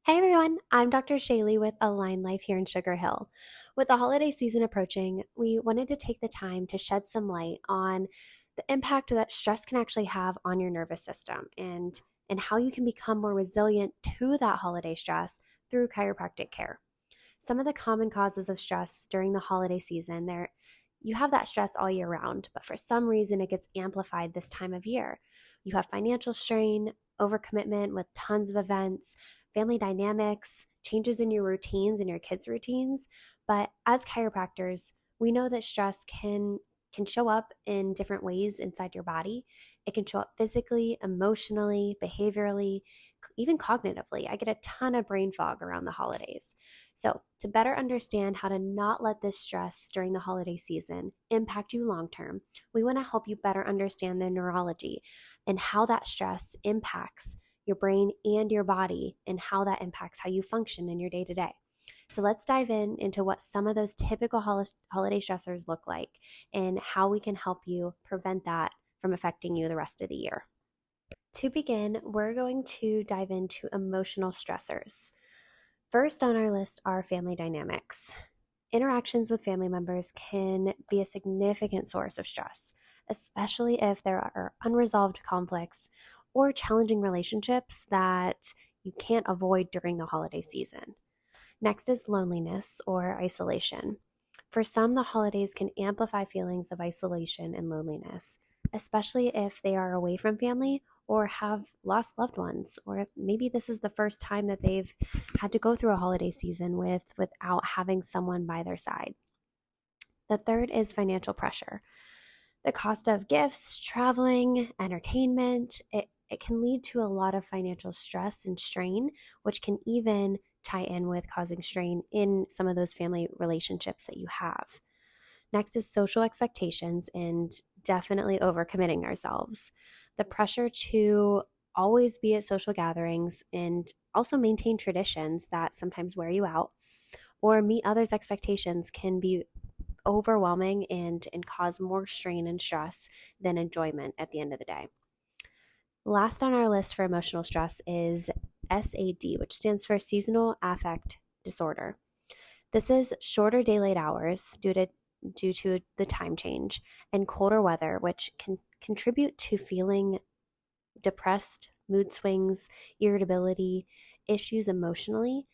Hey everyone, I'm Dr. Shaylee with AlignLife here in Sugar Hill. With the holiday season approaching, we wanted to take the time to shed some light on the impact that stress can actually have on your nervous system and how you can become more resilient to that holiday stress through chiropractic care. Some of the common causes of stress during the holiday season, you have that stress all year round, but for some reason it gets amplified this time of year. You have financial strain, overcommitment with tons of events, family dynamics, changes in your routines and your kids' routines. But as chiropractors, we know that stress can show up in different ways inside your body. It can show up physically, emotionally, behaviorally, even cognitively. I get a ton of brain fog around the holidays. So, to better understand how to not let this stress during the holiday season impact you long term, we want to help you better understand the neurology and how that stress impacts your brain and your body and how that impacts how you function in your day to day. So let's dive into what some of those typical holiday stressors look like and how we can help you prevent that from affecting you the rest of the year. To begin, we're going to dive into emotional stressors. First on our list are family dynamics. Interactions with family members can be a significant source of stress, especially if there are unresolved conflicts or challenging relationships that you can't avoid during the holiday season. Next is loneliness or isolation. For some, the holidays can amplify feelings of isolation and loneliness, especially if they are away from family or have lost loved ones, or if maybe this is the first time that they've had to go through a holiday season without having someone by their side. The third is financial pressure. The cost of gifts, traveling, entertainment, it can lead to a lot of financial stress and strain, which can even tie in with causing strain in some of those family relationships that you have. Next is social expectations and definitely overcommitting ourselves. The pressure to always be at social gatherings and also maintain traditions that sometimes wear you out or meet others' expectations can be overwhelming and cause more strain and stress than enjoyment at the end of the day. Last on our list for emotional stress is SAD, which stands for Seasonal Affect Disorder. This is shorter daylight hours due to the time change and colder weather, which can contribute to feeling depressed, mood swings, irritability, issues emotionally,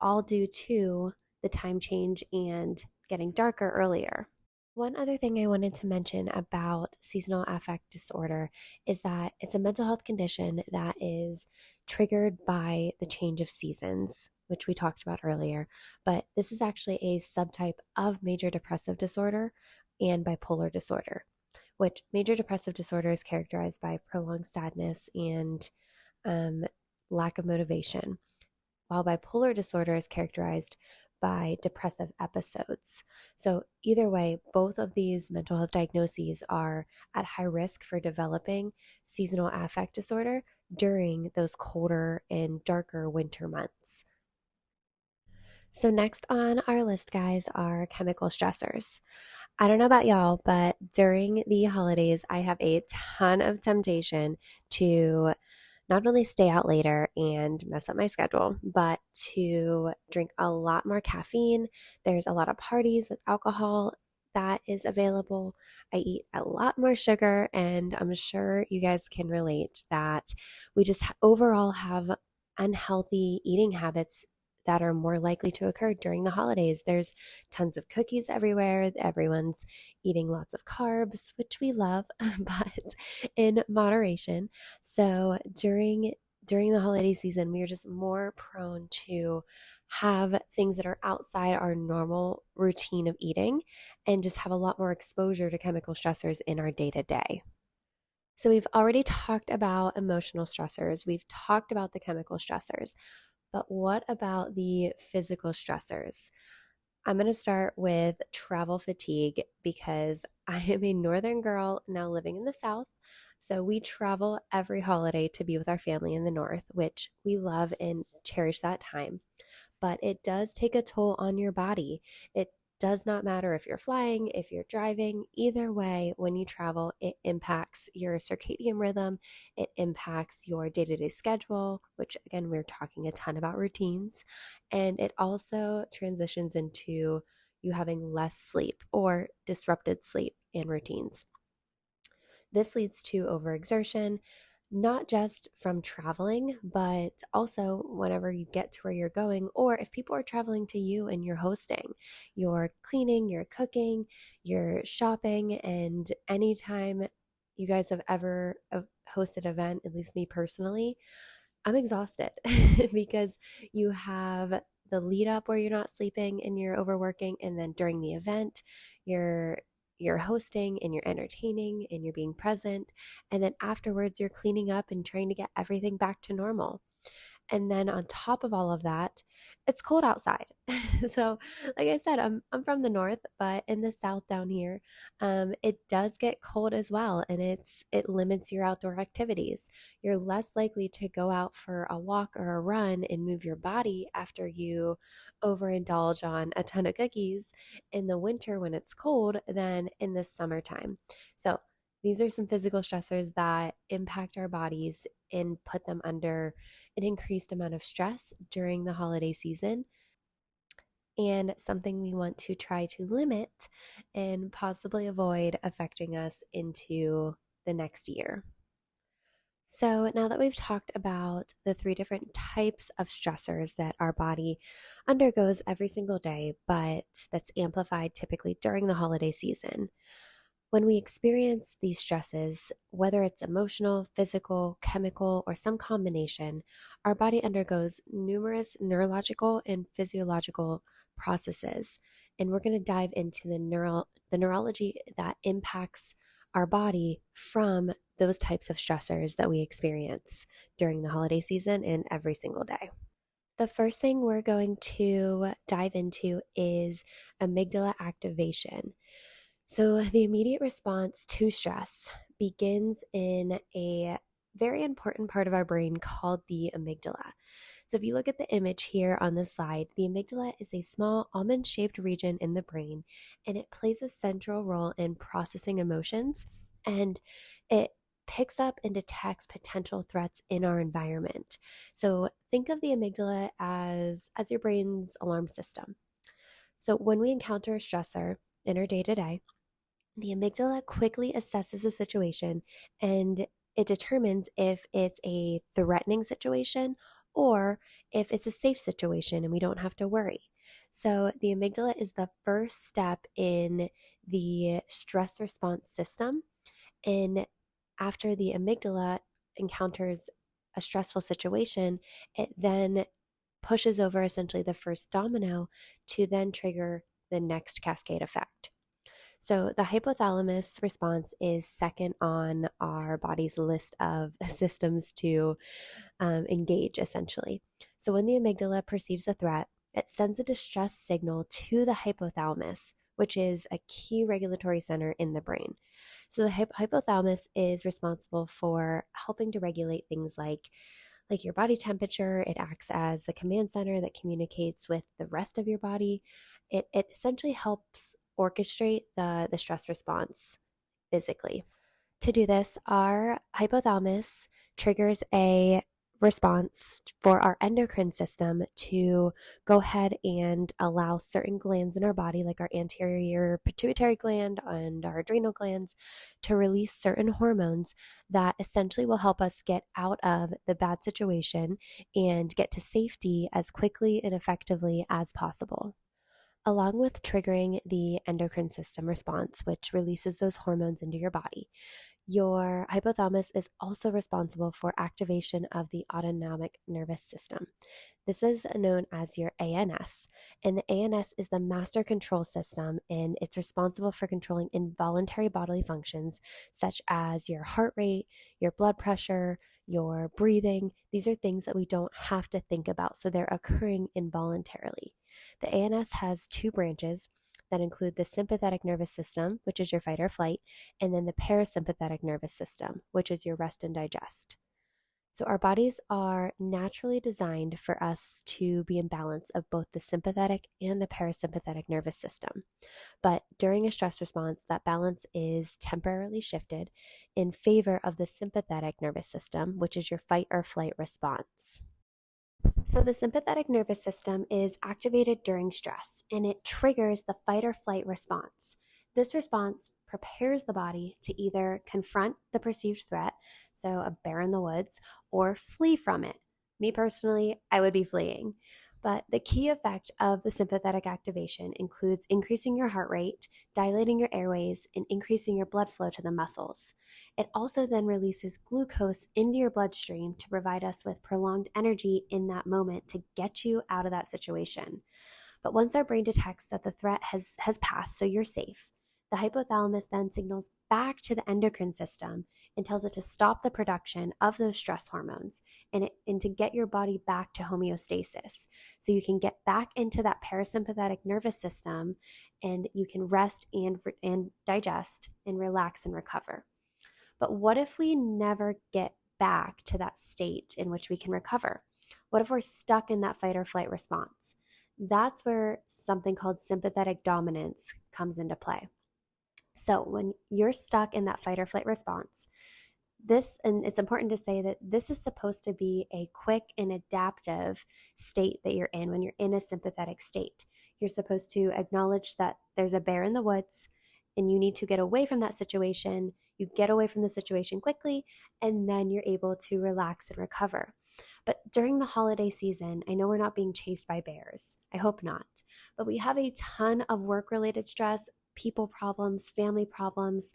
all due to the time change and getting darker earlier. One other thing I wanted to mention about seasonal affect disorder is that it's a mental health condition that is triggered by the change of seasons, which we talked about earlier. But this is actually a subtype of major depressive disorder and bipolar disorder, which major depressive disorder is characterized by prolonged sadness and lack of motivation, while bipolar disorder is characterized by depressive episodes. So either way, both of these mental health diagnoses are at high risk for developing seasonal affect disorder during those colder and darker winter months. So next on our list, guys, are chemical stressors. I don't know about y'all, but during the holidays, I have a ton of temptation to not only stay out later and mess up my schedule, but to drink a lot more caffeine. There's a lot of parties with alcohol that is available. I eat a lot more sugar, and I'm sure you guys can relate that we just overall have unhealthy eating habits that are more likely to occur during the holidays. There's tons of cookies everywhere. Everyone's eating lots of carbs, which we love, but in moderation. So during the holiday season, we are just more prone to have things that are outside our normal routine of eating and just have a lot more exposure to chemical stressors in our day to day. So we've already talked about emotional stressors. We've talked about the chemical stressors. But what about the physical stressors? I'm going to start with travel fatigue because I am a northern girl now living in the south. So we travel every holiday to be with our family in the north, which we love and cherish that time. But it does take a toll on your body. Does not matter if you're flying, if you're driving, either way, when you travel, it impacts your circadian rhythm, it impacts your day to day schedule, which again, we're talking a ton about routines, and it also transitions into you having less sleep or disrupted sleep and routines. This leads to overexertion, not just from traveling, but also whenever you get to where you're going, or if people are traveling to you and you're hosting, you're cleaning, you're cooking, you're shopping, and anytime you guys have ever hosted an event, at least me personally, I'm exhausted because you have the lead up where you're not sleeping and you're overworking, and then during the event, you're you're hosting and you're entertaining and you're being present, and then afterwards you're cleaning up and trying to get everything back to normal. And then on top of all of that, it's cold outside. So, like I said, I'm from the north, but in the south down here, it does get cold as well, and it limits your outdoor activities. You're less likely to go out for a walk or a run and move your body after you overindulge on a ton of cookies in the winter when it's cold than in the summertime. So, these are some physical stressors that impact our bodies and put them under an increased amount of stress during the holiday season, and something we want to try to limit and possibly avoid affecting us into the next year. So, now that we've talked about the three different types of stressors that our body undergoes every single day, but that's amplified typically during the holiday season, when we experience these stresses, whether it's emotional, physical, chemical, or some combination, our body undergoes numerous neurological and physiological processes. And we're going to dive into the neurology that impacts our body from those types of stressors that we experience during the holiday season and every single day. The first thing we're going to dive into is amygdala activation. So, the immediate response to stress begins in a very important part of our brain called the amygdala. So, if you look at the image here on the slide, the amygdala is a small almond shaped region in the brain, and it plays a central role in processing emotions, and it picks up and detects potential threats in our environment. So, think of the amygdala as your brain's alarm system. So, when we encounter a stressor in our day to day, the amygdala quickly assesses the situation and it determines if it's a threatening situation or if it's a safe situation and we don't have to worry. So, the amygdala is the first step in the stress response system. And after the amygdala encounters a stressful situation, it then pushes over essentially the first domino to then trigger the next cascade effect. So, the hypothalamus response is second on our body's list of systems to engage, essentially. So, when the amygdala perceives a threat, it sends a distress signal to the hypothalamus, which is a key regulatory center in the brain. So, the hypothalamus is responsible for helping to regulate things like your body temperature. It acts as the command center that communicates with the rest of your body. It essentially helps orchestrate the stress response physically. To do this, our hypothalamus triggers a response for our endocrine system to go ahead and allow certain glands in our body, like our anterior pituitary gland and our adrenal glands, to release certain hormones that essentially will help us get out of the bad situation and get to safety as quickly and effectively as possible. Along with triggering the endocrine system response, which releases those hormones into your body, your hypothalamus is also responsible for activation of the autonomic nervous system. This is known as your ANS, and the ANS is the master control system, and it's responsible for controlling involuntary bodily functions such as your heart rate, your blood pressure, your breathing. These are things that we don't have to think about, so they're occurring involuntarily. The ANS has two branches that include the sympathetic nervous system, which is your fight or flight, and then the parasympathetic nervous system, which is your rest and digest. So, our bodies are naturally designed for us to be in balance of both the sympathetic and the parasympathetic nervous system. But during a stress response, that balance is temporarily shifted in favor of the sympathetic nervous system, which is your fight or flight response. So, the sympathetic nervous system is activated during stress and it triggers the fight or flight response. This response prepares the body to either confront the perceived threat, so a bear in the woods, or flee from it. Me personally, I would be fleeing. But the key effect of the sympathetic activation includes increasing your heart rate, dilating your airways, and increasing your blood flow to the muscles. It also then releases glucose into your bloodstream to provide us with prolonged energy in that moment to get you out of that situation. But once our brain detects that the threat has passed, so you're safe, the hypothalamus then signals back to the endocrine system and tells it to stop the production of those stress hormones and to get your body back to homeostasis. So you can get back into that parasympathetic nervous system and you can rest and digest and relax and recover. But what if we never get back to that state in which we can recover? What if we're stuck in that fight or flight response? That's where something called sympathetic dominance comes into play. So when you're stuck in that fight or flight response, and it's important to say that this is supposed to be a quick and adaptive state that you're in when you're in a sympathetic state. You're supposed to acknowledge that there's a bear in the woods and you need to get away from that situation. You get away from the situation quickly, and then you're able to relax and recover. But during the holiday season, I know we're not being chased by bears. I hope not. But we have a ton of work-related stress, people problems, family problems.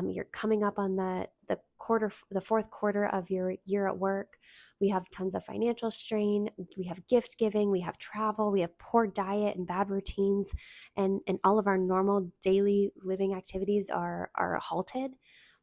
You're coming up on the fourth quarter of your year at work. We have tons of financial strain. We have gift giving. We have travel. We have poor diet and bad routines, and all of our normal daily living activities are halted.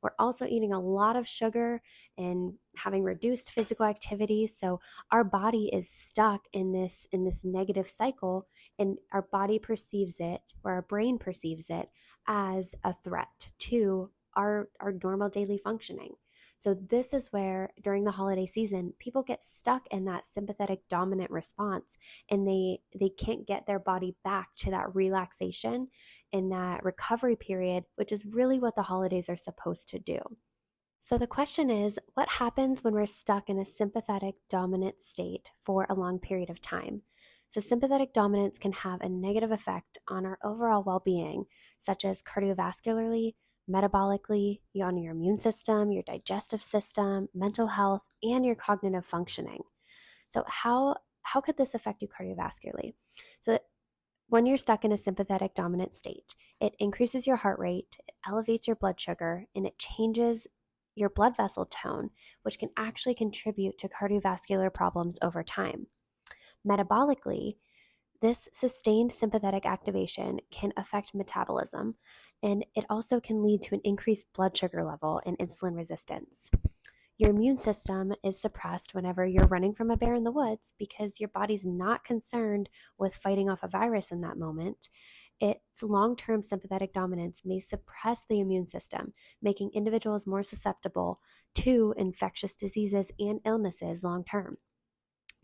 We're also eating a lot of sugar and having reduced physical activity. So our body is stuck in this negative cycle, and our body perceives it, or our brain perceives it, as a threat to our normal daily functioning. So this is where during the holiday season, people get stuck in that sympathetic dominant response, and they can't get their body back to that relaxation in that recovery period, which is really what the holidays are supposed to do. So the question is, what happens when we're stuck in a sympathetic dominant state for a long period of time? So sympathetic dominance can have a negative effect on our overall well-being, such as cardiovascularly, metabolically, on your immune system, your digestive system, mental health, and your cognitive functioning. So how could this affect you cardiovascularly? So when you're stuck in a sympathetic dominant state, it increases your heart rate, it elevates your blood sugar, and it changes your blood vessel tone, which can actually contribute to cardiovascular problems over time. Metabolically, this sustained sympathetic activation can affect metabolism, and it also can lead to an increased blood sugar level and insulin resistance. Your immune system is suppressed whenever you're running from a bear in the woods because your body's not concerned with fighting off a virus in that moment. Its long-term sympathetic dominance may suppress the immune system, making individuals more susceptible to infectious diseases and illnesses long-term.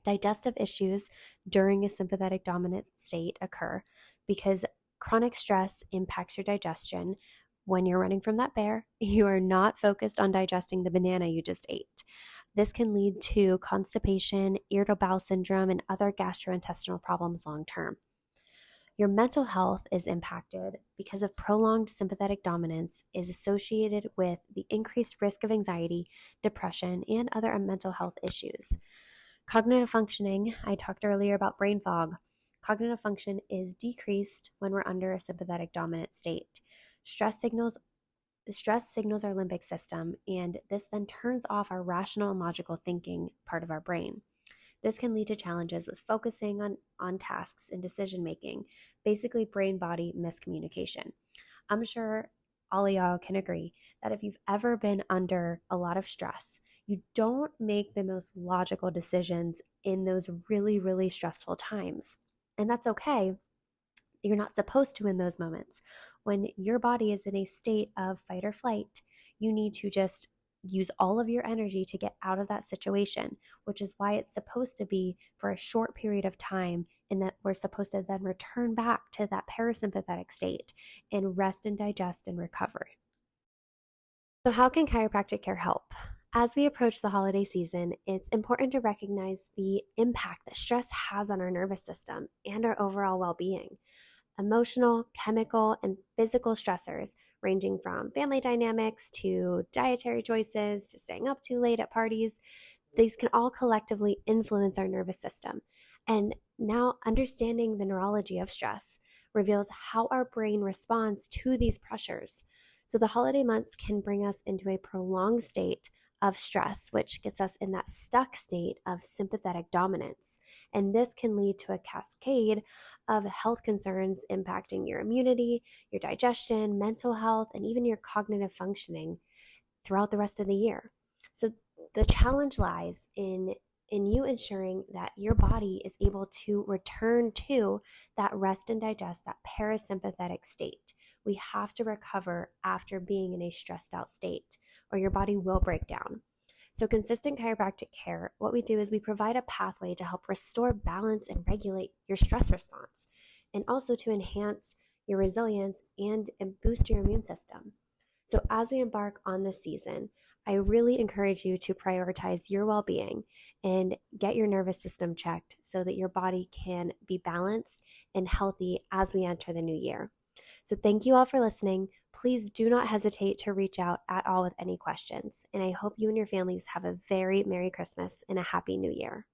Digestive issues during a sympathetic dominant state occur because chronic stress impacts your digestion. When you're running from that bear, you are not focused on digesting the banana you just ate. This can lead to constipation, irritable bowel syndrome, and other gastrointestinal problems long term. Your mental health is impacted because of prolonged sympathetic dominance is associated with the increased risk of anxiety, depression, and other mental health issues. Cognitive functioning, I talked earlier about brain fog. Cognitive function is decreased when we're under a sympathetic dominant state. Stress signals our limbic system, and this then turns off our rational and logical thinking part of our brain. This can lead to challenges with focusing on tasks and decision making, basically brain-body miscommunication. I'm sure all of y'all can agree that if you've ever been under a lot of stress, you don't make the most logical decisions in those really, really stressful times. And that's okay. You're not supposed to in those moments. When your body is in a state of fight or flight, you need to just use all of your energy to get out of that situation, which is why it's supposed to be for a short period of time, and that we're supposed to then return back to that parasympathetic state and rest and digest and recover. So, how can chiropractic care help? As we approach the holiday season, it's important to recognize the impact that stress has on our nervous system and our overall well being. Emotional, chemical, and physical stressors, ranging from family dynamics to dietary choices to staying up too late at parties, these can all collectively influence our nervous system. And now, understanding the neurology of stress reveals how our brain responds to these pressures. So, the holiday months can bring us into a prolonged state of stress, which gets us in that stuck state of sympathetic dominance. And this can lead to a cascade of health concerns impacting your immunity, your digestion, mental health, and even your cognitive functioning throughout the rest of the year. So the challenge lies in you ensuring that your body is able to return to that rest and digest, that parasympathetic state. We have to recover after being in a stressed out state, or your body will break down. So, consistent chiropractic care, what we do is we provide a pathway to help restore balance and regulate your stress response, and also to enhance your resilience and boost your immune system. So, as we embark on this season, I really encourage you to prioritize your well being and get your nervous system checked so that your body can be balanced and healthy as we enter the new year. So, thank you all for listening. Please do not hesitate to reach out at all with any questions. And I hope you and your families have a very Merry Christmas and a Happy New Year.